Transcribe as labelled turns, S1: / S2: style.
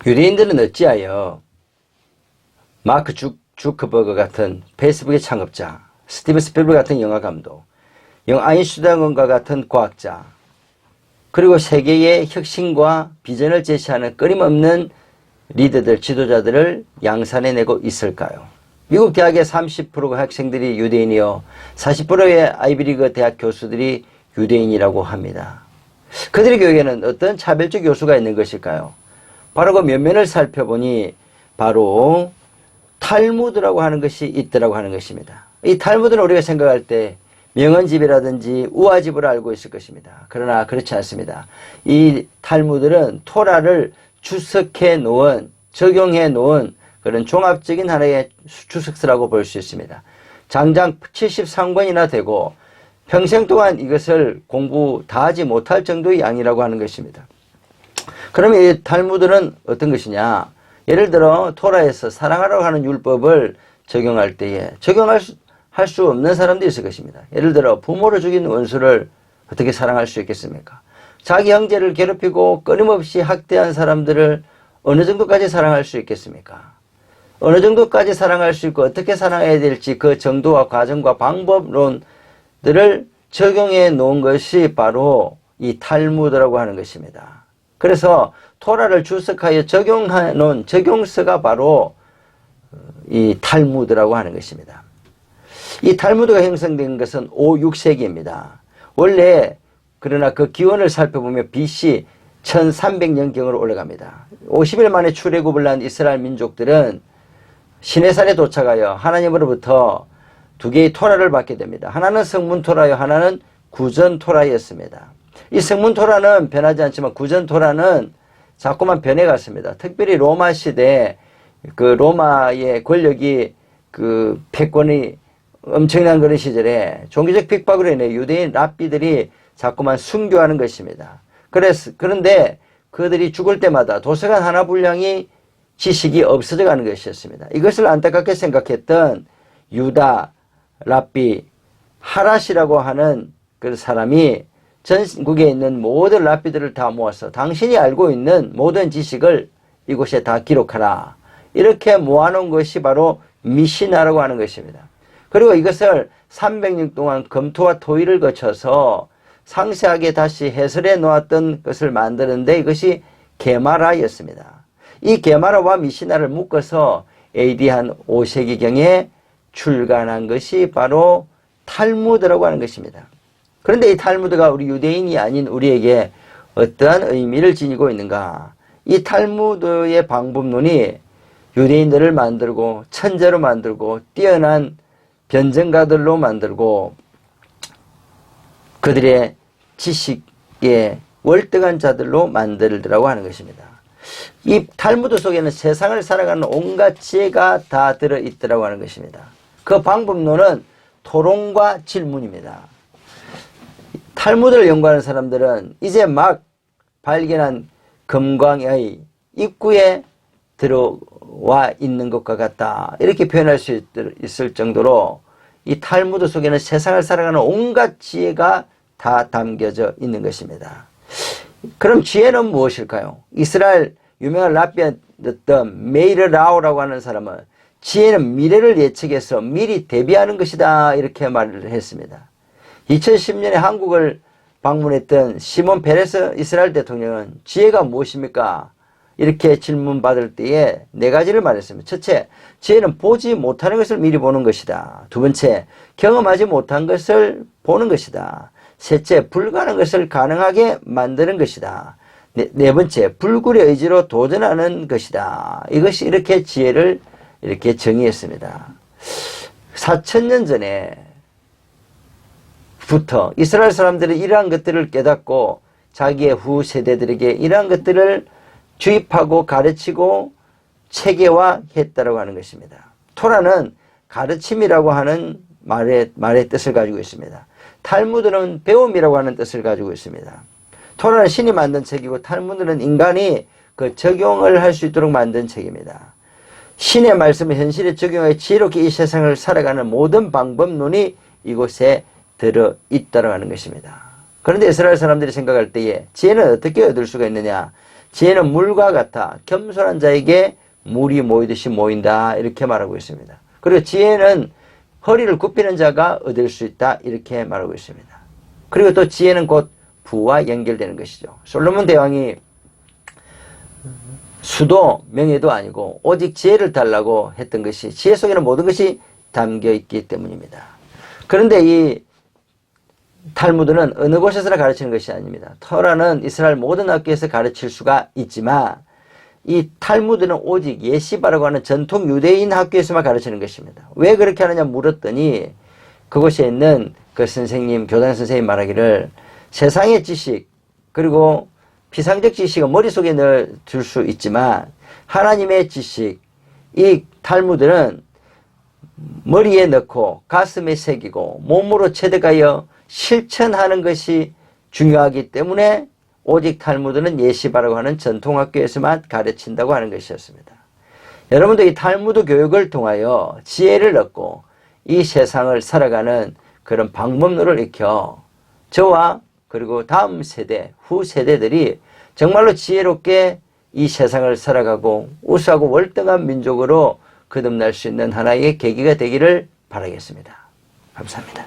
S1: 유대인들은 어찌하여 마크 주커버그 같은 페이스북의 창업자, 스티븐 스필버그 같은 영화감독, 아인슈타인과 같은 과학자, 그리고 세계의 혁신과 비전을 제시하는 끊임없는 리더들, 지도자들을 양산해내고 있을까요? 미국 대학의 30%가 학생들이 유대인이요 40%의 아이비리그 대학 교수들이 유대인이라고 합니다. 그들의 교육에는 어떤 차별적 요소가 있는 것일까요? 바로 그 면면을 살펴보니 바로 탈무드라고 하는 것이 있더라고 하는 것입니다. 이 탈무드는 우리가 생각할 때 명언집이라든지 우화집으로 알고 있을 것입니다. 그러나 그렇지 않습니다. 이 탈무드는 토라를 주석해 놓은, 적용해 놓은 그런 종합적인 하나의 주석서라고 볼 수 있습니다. 장장 73권이나 되고 평생 동안 이것을 공부 다 하지 못할 정도의 양이라고 하는 것입니다. 그러면 이 탈무드는 어떤 것이냐? 예를 들어 토라에서 사랑하라고 하는 율법을 적용할 때에 적용할 수 없는 사람도 있을 것입니다. 예를 들어 부모를 죽인 원수를 어떻게 사랑할 수 있겠습니까? 자기 형제를 괴롭히고 끊임없이 학대한 사람들을 어느 정도까지 사랑할 수 있겠습니까? 어느 정도까지 사랑할 수 있고 어떻게 사랑해야 될지 그 정도와 과정과 방법론들을 적용해 놓은 것이 바로 이 탈무드라고 하는 것입니다. 그래서 토라를 주석하여 적용해 놓은 적용서가 바로 이 탈무드라고 하는 것입니다. 이 탈무드가 형성된 것은 5, 6세기입니다. 원래 그러나 그 기원을 살펴보면 BC 1300년경으로 올라갑니다. 50일 만에 출애굽을 한 이스라엘 민족들은 시내산에 도착하여 하나님으로부터 두 개의 토라를 받게 됩니다. 하나는 성문 토라요, 하나는 구전 토라였습니다. 이 성문 토라는 변하지 않지만 구전 토라는 자꾸만 변해갔습니다. 특별히 로마 시대에 그 로마의 권력이 그 패권이 엄청난 그런 시절에 종교적 핍박으로 인해 유대인 랍비들이 자꾸만 순교하는 것입니다. 그런데 그들이 죽을 때마다 도서관 하나 분량이 지식이 없어져 가는 것이었습니다. 이것을 안타깝게 생각했던 유다 랍비 하라시라고 하는 그 사람이 전국에 있는 모든 랍비들을 다 모아서 당신이 알고 있는 모든 지식을 이곳에 다 기록하라. 이렇게 모아놓은 것이 바로 미시나라고 하는 것입니다. 그리고 이것을 300년 동안 검토와 토의를 거쳐서 상세하게 다시 해설해 놓았던 것을 만드는데 이것이 게마라였습니다. 이 게마라와 미시나를 묶어서 AD 한 5세기경에 출간한 것이 바로 탈무드라고 하는 것입니다. 그런데 이 탈무드가 우리 유대인이 아닌 우리에게 어떠한 의미를 지니고 있는가? 이 탈무드의 방법론이 유대인들을 만들고 천재로 만들고 뛰어난 변증가들로 만들고 그들의 지식에 월등한 자들로 만들더라고 하는 것입니다. 이 탈무드 속에는 세상을 살아가는 온갖 지혜가 다 들어있더라고 하는 것입니다. 그 방법론은 토론과 질문입니다. 탈무드를 연구하는 사람들은 이제 막 발견한 금광의 입구에 들어와 있는 것과 같다. 이렇게 표현할 수 있을 정도로 이 탈무드 속에는 세상을 살아가는 온갖 지혜가 다 담겨져 있는 것입니다. 그럼 지혜는 무엇일까요? 이스라엘 유명한 랍비였던 메이르 라오라고 하는 사람은 지혜는 미래를 예측해서 미리 대비하는 것이다. 이렇게 말을 했습니다. 2010년에 한국을 방문했던 시몬 페레스 이스라엘 대통령은 지혜가 무엇입니까? 이렇게 질문받을 때에 네 가지를 말했습니다. 첫째, 지혜는 보지 못하는 것을 미리 보는 것이다. 두 번째, 경험하지 못한 것을 보는 것이다. 셋째, 불가능한 것을 가능하게 만드는 것이다. 네 번째, 불굴의 의지로 도전하는 것이다. 이것이 이렇게 지혜를 이렇게 정의했습니다. 4000년 전에부터 이스라엘 사람들이 이러한 것들을 깨닫고 자기의 후 세대들에게 이러한 것들을 주입하고 가르치고 체계화했다고 하는 것입니다. 토라는 가르침이라고 하는 말의 뜻을 가지고 있습니다. 탈무드는 배움이라고 하는 뜻을 가지고 있습니다. 토라는 신이 만든 책이고 탈무드는 인간이 그 적용을 할 수 있도록 만든 책입니다. 신의 말씀을 현실에 적용해 지혜롭게 이 세상을 살아가는 모든 방법론이 이곳에 들어있다고 하는 것입니다. 그런데 이스라엘 사람들이 생각할 때에 지혜는 어떻게 얻을 수가 있느냐? 지혜는 물과 같아 겸손한 자에게 물이 모이듯이 모인다 이렇게 말하고 있습니다. 그리고 지혜는 허리를 굽히는 자가 얻을 수 있다 이렇게 말하고 있습니다. 그리고 또 지혜는 곧 부와 연결되는 것이죠. 솔로몬 대왕이 수도 명예도 아니고 오직 지혜를 달라고 했던 것이 지혜 속에는 모든 것이 담겨 있기 때문입니다. 그런데 이 탈무드는 어느 곳에서나 가르치는 것이 아닙니다. 토라는 이스라엘 모든 학교에서 가르칠 수가 있지만 이 탈무드는 오직 예시바라고 하는 전통 유대인 학교에서만 가르치는 것입니다. 왜 그렇게 하느냐 물었더니 그곳에 있는 그 선생님, 교장 선생님 말하기를 세상의 지식 그리고 피상적 지식은 머릿속에 넣어둘 수 있지만 하나님의 지식, 이 탈무드는 머리에 넣고 가슴에 새기고 몸으로 체득하여 실천하는 것이 중요하기 때문에 오직 탈무드는 예시바라고 하는 전통학교에서만 가르친다고 하는 것이었습니다. 여러분도 이 탈무드 교육을 통하여 지혜를 얻고 이 세상을 살아가는 그런 방법론을 익혀 저와 그리고 다음 세대, 후 세대들이 정말로 지혜롭게 이 세상을 살아가고 우수하고 월등한 민족으로 거듭날 수 있는 하나의 계기가 되기를 바라겠습니다. 감사합니다.